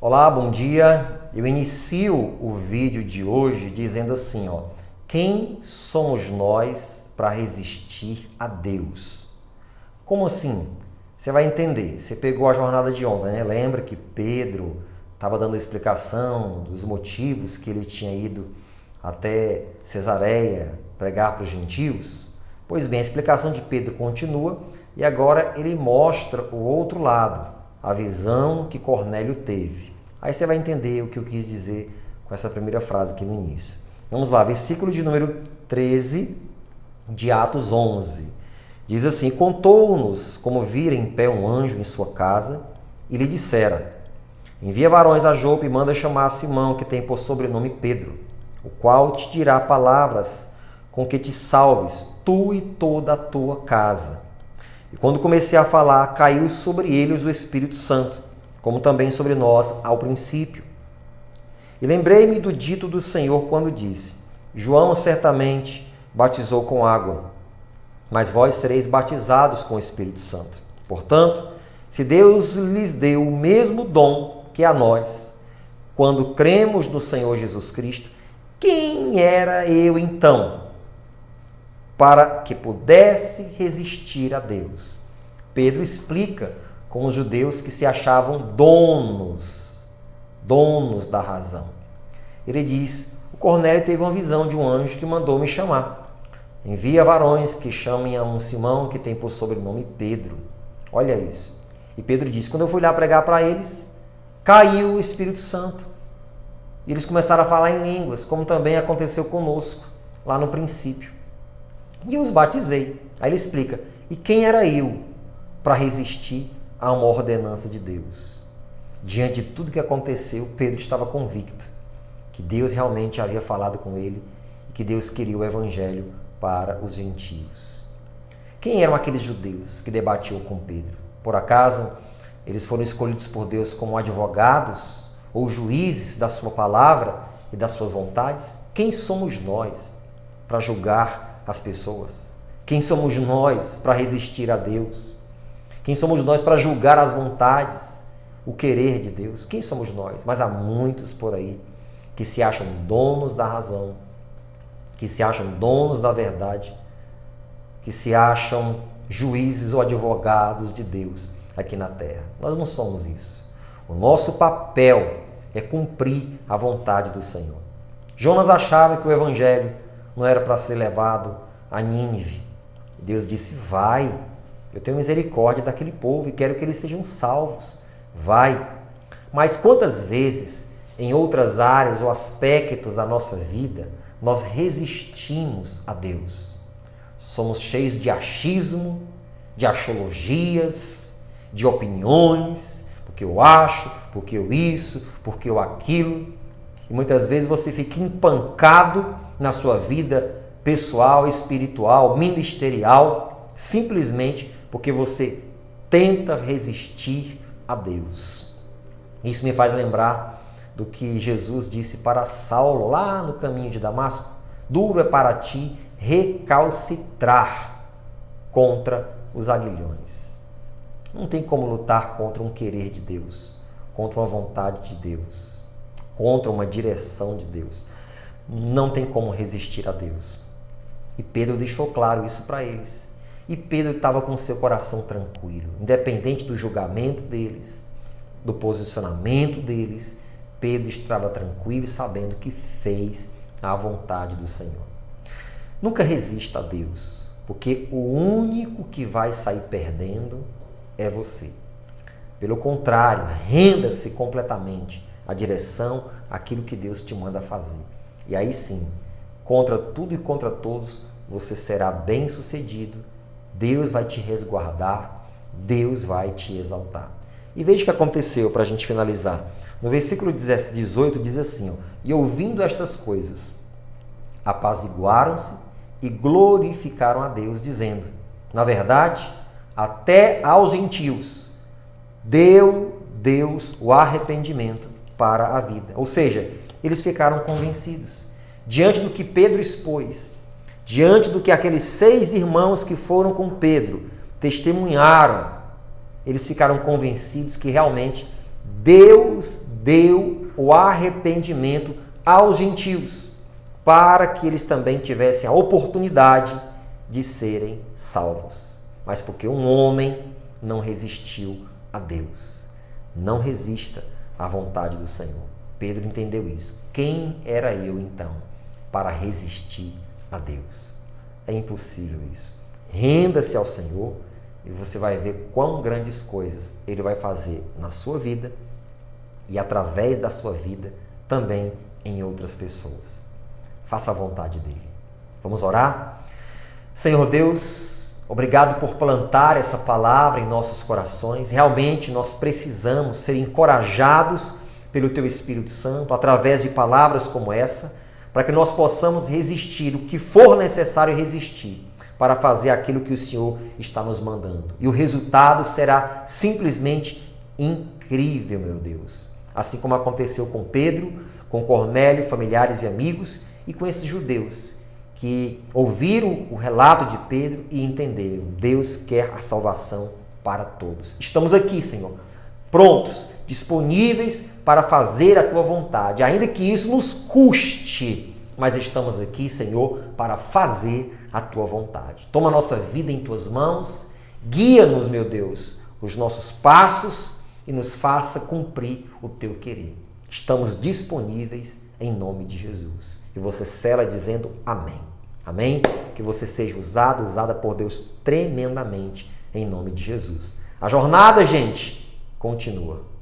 Olá, bom dia. Eu inicio o vídeo de hoje dizendo assim, quem somos nós para resistir a Deus? Como assim? Você vai entender. Você pegou a jornada de ontem, né? Lembra que Pedro estava dando a explicação dos motivos que ele tinha ido até Cesareia pregar para os gentios? Pois bem, a explicação de Pedro continua e agora ele mostra o outro lado, a visão que Cornélio teve. Aí você vai entender o que eu quis dizer com essa primeira frase aqui no início. Vamos lá, versículo de número 13 de Atos 11. Diz assim: contou-nos como vira em pé um anjo em sua casa e lhe dissera: envia varões a Jope e manda chamar Simão, que tem por sobrenome Pedro, o qual te dirá palavras com que te salves, tu e toda a tua casa. E quando comecei a falar, caiu sobre eles o Espírito Santo, como também sobre nós ao princípio. E lembrei-me do dito do Senhor quando disse: João certamente batizou com água, mas vós sereis batizados com o Espírito Santo. Portanto, se Deus lhes deu o mesmo dom que a nós, quando cremos no Senhor Jesus Cristo, quem era eu então para que pudesse resistir a Deus? Pedro explica com os judeus que se achavam donos da razão. Ele diz: o Cornélio teve uma visão de um anjo que mandou me chamar. Envia varões que chamem a um Simão que tem por sobrenome Pedro. Olha isso. E Pedro diz: quando eu fui lá pregar para eles, caiu o Espírito Santo. E eles começaram a falar em línguas, como também aconteceu conosco, lá no princípio. E eu os batizei. Aí ele explica: e quem era eu para resistir a uma ordenança de Deus? Diante de tudo que aconteceu, Pedro estava convicto que Deus realmente havia falado com ele e que Deus queria o evangelho para os gentios. Quem eram aqueles judeus que debatiam com Pedro? Por acaso, eles foram escolhidos por Deus como advogados ou juízes da sua palavra e das suas vontades? Quem somos nós para julgar as pessoas? Quem somos nós para resistir a Deus? Quem somos nós para julgar as vontades, o querer de Deus? Quem somos nós? Mas há muitos por aí que se acham donos da razão, que se acham donos da verdade, que se acham juízes ou advogados de Deus aqui na terra. Nós não somos isso. O nosso papel é cumprir a vontade do Senhor. Jonas achava que o evangelho não era para ser levado a Nínive. Deus disse: vai, eu tenho misericórdia daquele povo e quero que eles sejam salvos. Vai. Mas quantas vezes, em outras áreas ou aspectos da nossa vida, nós resistimos a Deus? Somos cheios de achismo, de axiologias, de opiniões, porque eu acho, porque eu isso, porque eu aquilo. E muitas vezes você fica empancado na sua vida pessoal, espiritual, ministerial, simplesmente porque você tenta resistir a Deus. Isso me faz lembrar do que Jesus disse para Saulo lá no caminho de Damasco: duro é para ti recalcitrar contra os aguilhões. Não tem como lutar contra um querer de Deus, contra uma vontade de Deus, contra uma direção de Deus. Não tem como resistir a Deus. E Pedro deixou claro isso para eles. E Pedro estava com seu coração tranquilo, independente do julgamento deles, do posicionamento deles. Pedro estava tranquilo e sabendo que fez a vontade do Senhor. Nunca resista a Deus, porque o único que vai sair perdendo é você. Pelo contrário, renda-se completamente à direção, àquilo que Deus te manda fazer. E aí sim, contra tudo e contra todos, você será bem-sucedido. Deus vai te resguardar, Deus vai te exaltar. E veja o que aconteceu para a gente finalizar. No versículo 18 diz assim: e ouvindo estas coisas, apaziguaram-se e glorificaram a Deus, dizendo: na verdade, até aos gentios deu Deus o arrependimento para a vida. Ou seja, eles ficaram convencidos. Diante do que Pedro expôs, diante do que aqueles 6 irmãos que foram com Pedro testemunharam, eles ficaram convencidos que realmente Deus deu o arrependimento aos gentios, para que eles também tivessem a oportunidade de serem salvos. Mas porque um homem não resistiu a Deus. Não resista à vontade do Senhor. Pedro entendeu isso. Quem era eu, então, para resistir a Deus? É impossível isso. Renda-se ao Senhor e você vai ver quão grandes coisas Ele vai fazer na sua vida e através da sua vida também em outras pessoas. Faça a vontade dEle. Vamos orar? Senhor Deus, obrigado por plantar essa palavra em nossos corações. Realmente nós precisamos ser encorajados pelo Teu Espírito Santo através de palavras como essa, para que nós possamos resistir o que for necessário resistir para fazer aquilo que o Senhor está nos mandando. E o resultado será simplesmente incrível, meu Deus. Assim como aconteceu com Pedro, com Cornélio, familiares e amigos, e com esses judeus que ouviram o relato de Pedro e entenderam. Deus quer a salvação para todos. Estamos aqui, Senhor, prontos, disponíveis para fazer a Tua vontade, ainda que isso nos custe, mas estamos aqui, Senhor, para fazer a Tua vontade. Toma a nossa vida em Tuas mãos, guia-nos, meu Deus, os nossos passos e nos faça cumprir o Teu querer. Estamos disponíveis em nome de Jesus. E você sela dizendo amém. Amém? Que você seja usada por Deus tremendamente em nome de Jesus. A jornada, gente, continua.